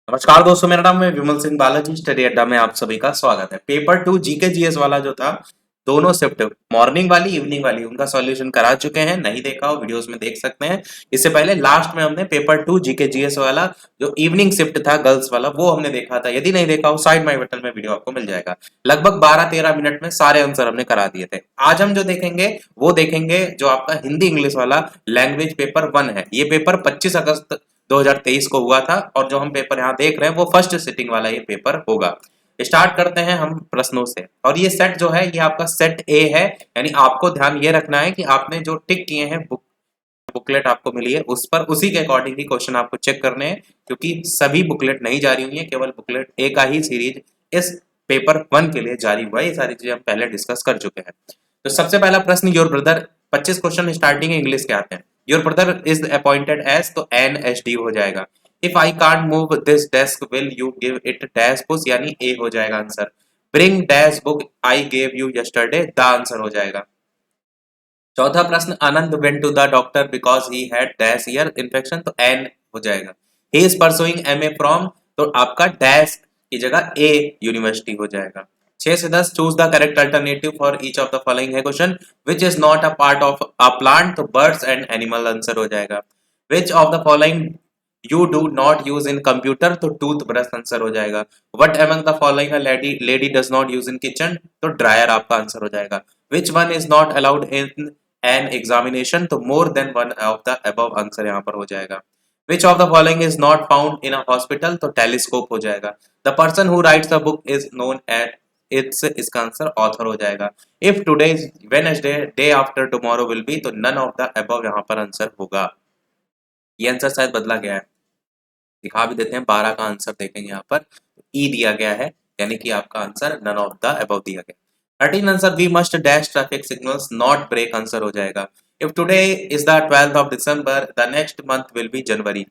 नमस्कार दोस्तों, मेरा नाम है विमल सिंह बालाजी। स्टडी अड्डा में आप सभी का स्वागत है। पेपर 2 जीके जीएस वाला जो था, दोनों शिफ्ट मॉर्निंग वाली इवनिंग वाली उनका सॉल्यूशन करा चुके हैं। नहीं देखा हो वीडियोस में देख सकते हैं। इससे पहले लास्ट में हमने पेपर 2 जीके जीएस वाला जो इवनिंग शिफ्ट था गर्ल्स वाला वो हमने देखा था। यदि नहीं देखा हो साइड माई बटन में वीडियो आपको मिल जाएगा। लगभग 12-13 मिनट में सारे आंसर हमने करा दिए थे। आज हम जो देखेंगे वो देखेंगे जो आपका हिंदी इंग्लिश वाला लैंग्वेज पेपर 1 है। ये पेपर 25 अगस्त 2023 को हुआ था और जो हम पेपर यहाँ देख रहे हैं वो फर्स्ट सिटिंग वाला ये पेपर होगा। स्टार्ट करते हैं हम प्रश्नों से। और ये सेट जो है ये आपका सेट ए है, यानी आपको ध्यान ये रखना है कि आपने जो टिक किए हैं बुकलेट आपको मिली है उस पर उसी के अकॉर्डिंग ही क्वेश्चन आपको चेक करने हैं, क्योंकि सभी बुकलेट नहीं जारी हुई है, केवल बुकलेट ए का ही सीरीज इस पेपर 1 के लिए जारी हुआ है। ये सारी चीजें हम पहले डिस्कस कर चुके हैं। तो सबसे पहला प्रश्न, your brother, 25 question starting English के आते हैं। Your brother is appointed as, तो एन एच डी हो जाएगा। If I can't move this desk will you give it dash push, यानी ए हो जाएगा answer. Bring dash book I gave you yesterday, the answer हो जाएगा। चौथा प्रश्न, Anand went to the doctor because he had dash ear infection, तो an हो जाएगा। He is pursuing MA from, तो आपका डैश की जगह ए यूनिवर्सिटी हो जाएगा। 6 से 10, choose the correct alternative for each of the following है question. Which is not a part of a plant, तो बर्ड्स एंड एनिमल आंसर हो जाएगा। Which of the following you do not use in computer, तो tooth brush answer हो जाएगा। What among the following a lady lady does not use in kitchen, तो dryer आपका answer हो जाएगा। Which one is not allowed in an examination, तो मोर than one of the above answer यहाँ पर हो जाएगा। Which of the following is not found in a hospital, तो टेलीस्कोप हो जाएगा। The person who rights the book is known at its, इसका answer author हो जाएगा। If today is Wednesday, day after tomorrow will be, तो none of the above यहाँ पर answer होगा। ये आंसर शायद बदला गया है, दिखा भी देते हैं। 12 का आंसर देखेंगे यहाँ पर ई दिया गया है, यानी कि आपका answer none of the above दिया गया। 13 answer, we must dash traffic signals not break, answer हो जाएगा। If today is the 12th of December, the next month will be January,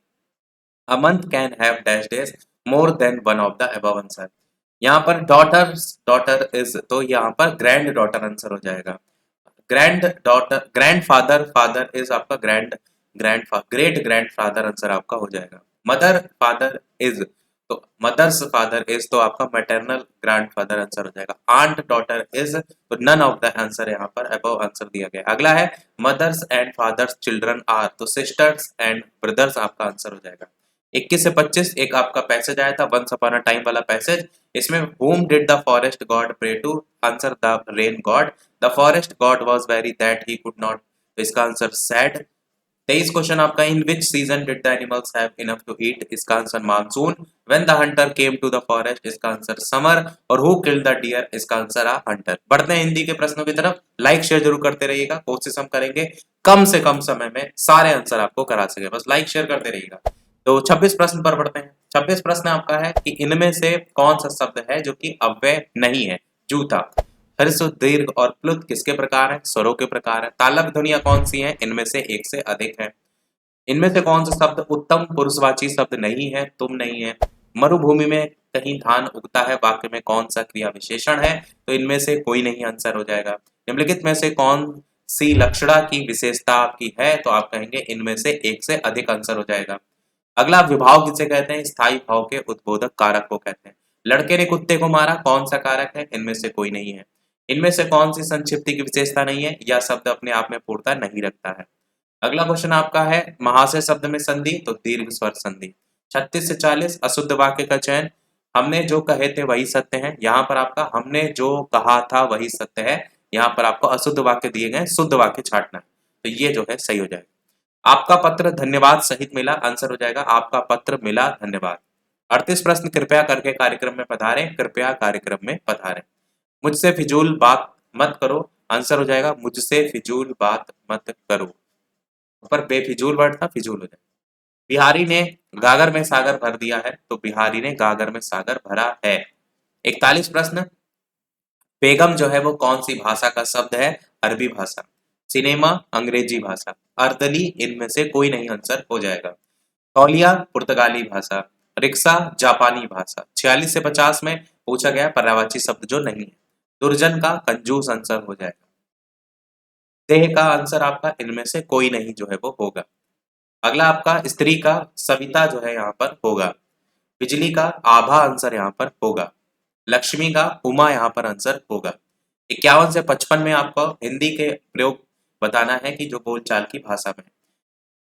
a month can have dash days more than one of the above answer. यहाँ पर daughter is, तो यहाँ पर grand daughter answer हो जाएगा। Granddaughter, grandfather, father is आपका great grandfather answer आपका हो जाएगा। मदर फादर इज, तो मदर्स फादर इज, तो आपका मैटरनल ग्रैंड फादर आंसर हो जाएगा। आंट डॉटर इज, तो नन ऑफ द आंसर यहाँ पर अबव आंसर दिया गया। अगला है mother's and father's children are, तो सिस्टर्स एंड ब्रदर्स आपका आंसर हो जाएगा। 21 से 25 एक आपका पैसेज आया था, वंस अपॉन अ टाइम वाला पैसेज। इसमें whom did the forest god pray to, answer the rain god. The forest god was very that he could not, तो इसका आंसर सैड। 23 क्वेश्चन आपका, in which season did the animals have enough to eat, इसका answer monsoon. When the hunter came to the forest, इसका answer summer. और who killed the deer, इसका answer a Hunter. बढ़ते हैं हिंदी के प्रश्नों की तरफ। लाइक शेयर जरूर करते रहिएगा, कोशिश हम करेंगे कम से कम समय में सारे आंसर आपको करा सके, बस लाइक शेयर करते रहिएगा। तो 26 प्रश्न पर बढ़ते हैं। 26 प्रश्न आपका है कि इनमें से कौन सा शब्द है जो कि अव्यय नहीं है। जूता। ह्रस्व दीर्घ और प्लुत किसके प्रकार है, स्वरों के प्रकार है। तालव्य ध्वनियां कौन सी हैं, इनमें से एक से अधिक है। इनमें से कौन सा शब्द उत्तम पुरुषवाची शब्द नहीं है, तुम नहीं है। मरुभूमि में कहीं धान उगता है, वाक्य में कौन सा क्रिया विशेषण है, तो इनमें से कोई नहीं आंसर हो जाएगा। निम्नलिखित में से कौन सी लक्षणा की विशेषता आपकी है, तो आप कहेंगे इनमें से एक से अधिक आंसर हो जाएगा। अगला, विभाव किसे कहते हैं, स्थायी भाव के उद्बोधक कारक को कहते हैं। लड़के ने कुत्ते को मारा, कौन सा कारक है, इनमें से कोई नहीं है। इनमें से कौन सी संक्षिप्ति की विशेषता नहीं है, यह शब्द अपने आप में पूर्णता नहीं रखता है। अगला क्वेश्चन आपका है महाशय शब्द में संधि, तो दीर्घ स्वर संधि। 36 से 40, अशुद्ध वाक्य का चयन। हमने जो कहे थे वही सत्य है, यहाँ पर आपका हमने जो कहा था वही सत्य है। यहाँ पर आपको अशुद्ध वाक्य दिए गए, शुद्ध वाक्य छांटना है, तो ये जो है सही हो जाएगा। आपका पत्र धन्यवाद सहित मिला, आंसर हो जाएगा आपका पत्र मिला धन्यवाद। 38 प्रश्न, कृपया करके कार्यक्रम में पधारें, कृपया कार्यक्रम में पधारें। मुझसे फिजूल बात मत करो, आंसर हो जाएगा मुझसे फिजूल बात मत करो। ऊपर बेफिजूल वर्ड था, फिजूल हो जाएगा। बिहारी ने गागर में सागर भर दिया है, तो बिहारी ने गागर में सागर भरा है। 41 प्रश्न, बेगम जो है वो कौन सी भाषा का शब्द है, अरबी भाषा। सिनेमा अंग्रेजी भाषा। अर्दली इनमें से कोई नहीं आंसर हो जाएगा। तौलिया पुर्तगाली भाषा। रिक्शा जापानी भाषा। 46 से 50 में पूछा गया पर्यायवाची शब्द जो नहीं है। दुर्जन का कंजूस आंसर हो जाएगा। देह का आंसर आपका इनमें से कोई नहीं जो है वो होगा। अगला आपका स्त्री का सविता जो है यहाँ पर होगा। बिजली का आभा आंसर यहाँ पर होगा। लक्ष्मी का उमा यहाँ पर आंसर होगा। 51 से 55 में आपको हिंदी के प्रयोग बताना है कि जो बोलचाल की भाषा में।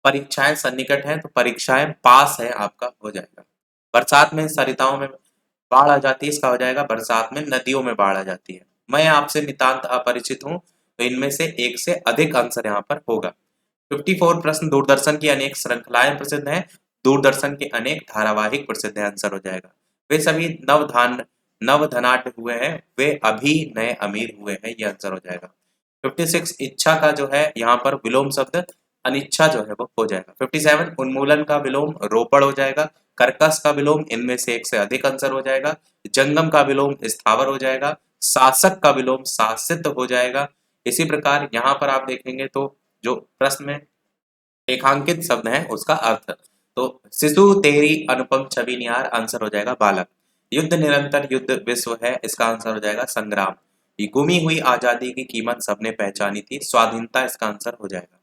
परीक्षाएं सन्निकट हैं तो परीक्षाएं पास है आपका हो जाएगा। बरसात में सरिताओं में बाढ़ आ जाती है, इसका हो जाएगा बरसात में नदियों में बाढ़ आ जाती है। मैं आपसे नितांत अपरिचित हूँ, तो इनमें से एक से अधिक आंसर यहाँ पर होगा। 54 प्रश्न, दूरदर्शन की अनेक श्रृंखलाएं प्रसिद्ध हैं, दूरदर्शन के अनेक धारावाहिक प्रसिद्ध है, आंसर हो जाएगा। वे सभी नव धनाढ्य हुए हैं, वे अभी नए अमीर हुए हैं, ये आंसर हो जाएगा। 56 इच्छा का जो है यहाँ पर विलोम शब्द अनिच्छा जो है वो हो जाएगा। 57 उन्मूलन का विलोम रोपड़ हो जाएगा। कर्कश का विलोम इनमें से एक से अधिक आंसर हो जाएगा। जंगम का विलोम स्थावर हो जाएगा। शासक का विलोम शासित हो जाएगा। इसी प्रकार यहाँ पर आप देखेंगे तो जो प्रश्न में रेखांकित शब्द है उसका अर्थ, तो शिशु तेरी अनुपम छवि निहार, आंसर हो जाएगा बालक। युद्ध निरंतर युद्ध विश्व है, इसका आंसर हो जाएगा संग्राम। ये गुमी हुई आजादी की कीमत सबने पहचानी थी, स्वाधीनता, इसका आंसर हो जाएगा।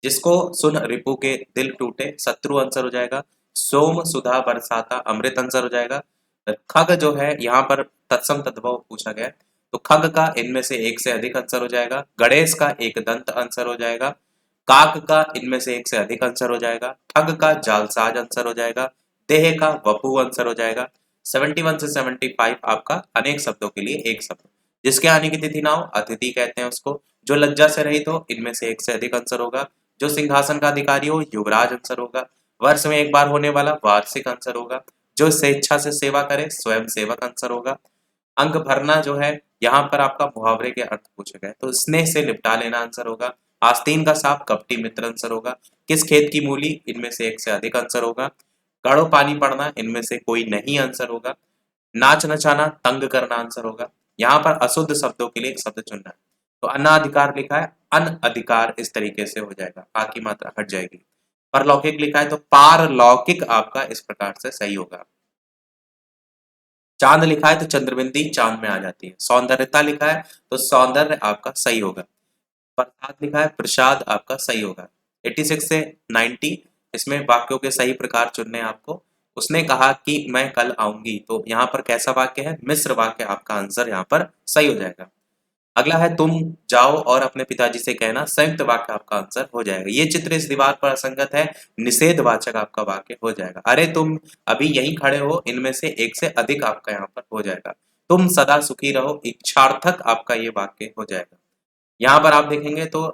जिसको सुन रिपु के दिल टूटे, शत्रु, आंसर हो जाएगा। सोम सुधा बरसाता, अमृत, आंसर हो जाएगा। खग जो है यहाँ पर तत्सम तद्भव पूछा गया है, तो खग का इनमें से एक से अधिक आंसर हो जाएगा। गणेश का एक दंत, आंसर हो जाएगा। काक का इनमें से एक से अधिक आंसर हो जाएगा। ठग का जालसाज, आंसर हो जाएगा। देह का वपु, आंसर हो जाएगा। 71 से 75 आपका अनेक शब्दों के लिए एक शब्द। जिसके आने की तिथि ना हो अतिथि कहते हैं उसको। जो लज्जा से रहित हो, इनमें से एक से अधिक आंसर होगा। जो सिंहासन का अधिकारी हो, युवराज, आंसर होगा। वर्ष में एक बार होने वाला, वार्षिक, आंसर होगा। जो स्वेच्छा से सेवा करे, स्वयं सेवक, आंसर होगा। अंक भरना जो है यहाँ पर आपका मुहावरे के अर्थ पूछे गए, तो स्नेह से लिपटा लेना, आंसर होगा। आस्तीन का सांप कपटी मित्र, आंसर होगा। किस खेत की मूली, इनमें से एक से अधिक आंसर होगा। गाढ़ो पानी पड़ना, इनमें से कोई नहीं, आंसर होगा। नाच नचाना, तंग करना, आंसर होगा। यहाँ पर अशुद्ध शब्दों के लिए एक शब्द चुनना है, तो अनाधिकार लिखा है, अनअधिकार इस तरीके से हो जाएगा, आ की मात्रा हट जाएगी। परलौकिक लिखा है तो पारलौकिक आपका इस प्रकार से सही होगा। चांद लिखा है तो चंद्रबिंदी चांद में आ जाती है। सौंदर्यता लिखा है तो सौंदर्य आपका सही होगा। प्रसाद लिखा है, प्रसाद आपका सही होगा। 86 से 90 इसमें वाक्यों के सही प्रकार चुनने हैं आपको। उसने कहा कि मैं कल आऊंगी, तो यहाँ पर कैसा वाक्य है, मिश्र वाक्य, आपका आंसर यहाँ पर सही हो जाएगा। अगला है तुम जाओ और अपने पिताजी से कहना, संयुक्त वाक्य आपका आंसर हो जाएगा। ये चित्र इस दीवार पर असंगत है, निषेधवाचक आपका वाक्य हो जाएगा। अरे तुम अभी यहीं खड़े हो, इनमें से एक से अधिक आपका यहाँ पर हो जाएगा। तुम सदा सुखी रहो, इच्छार्थक आपका ये वाक्य हो जाएगा। यहाँ पर आप देखेंगे तो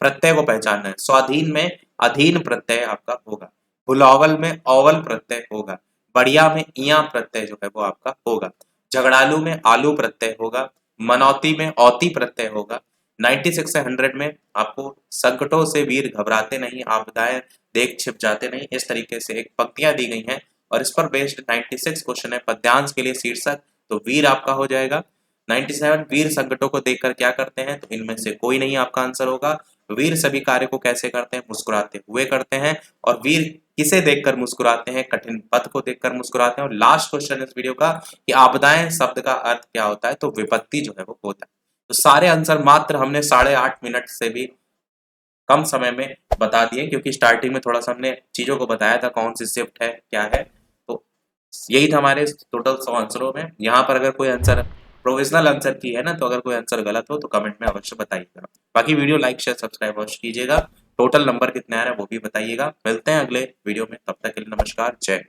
प्रत्यय को पहचानना है। स्वाधीन में अधीन प्रत्यय आपका होगा। बुलावल में औवल प्रत्यय होगा। बढ़िया में इया प्रत्यय जो है वो आपका होगा। झगड़ालू में आलू प्रत्यय होगा। मनौती में औती प्रत्यय होगा। 96 से 100 में आपको संकटों से वीर घबराते नहीं, आपदाएं देख छिप जाते नहीं, इस तरीके से एक पंक्तियां दी गई हैं और इस पर बेस्ड 96 क्वेश्चन है। पद्यांश के लिए शीर्षक तो वीर आपका हो जाएगा। 97 वीर संकटों को देखकर क्या करते हैं, तो इनमें से कोई नहीं आपका आंसर होगा। वीर सभी कार्य को कैसे करते हैं, मुस्कुराते हुए करते हैं। और वीर किसे देखकर मुस्कुराते हैं, कठिन पथ को देखकर मुस्कुराते हैं। और लास्ट क्वेश्चन इस वीडियो का कि आपदाएं शब्द का अर्थ क्या होता है, तो विपत्ति जो है वो होता है। तो सारे आंसर मात्र हमने 8.5 मिनट से भी कम समय में बता दिए, क्योंकि स्टार्टिंग में थोड़ा सा हमने चीजों को बताया था, कौन सी शिफ्ट है क्या है। तो यही था हमारे टोटल 100 आंसरों में। यहाँ पर अगर कोई आंसर प्रोविजनल आंसर की है ना, तो अगर कोई आंसर गलत हो तो कमेंट में अवश्य बताइएगा। बाकी वीडियो लाइक शेयर सब्सक्राइब अवश्य कीजिएगा। टोटल नंबर कितने आ रहे हैं वो भी बताइएगा। मिलते हैं अगले वीडियो में, तब तक के लिए नमस्कार, जय हिंद।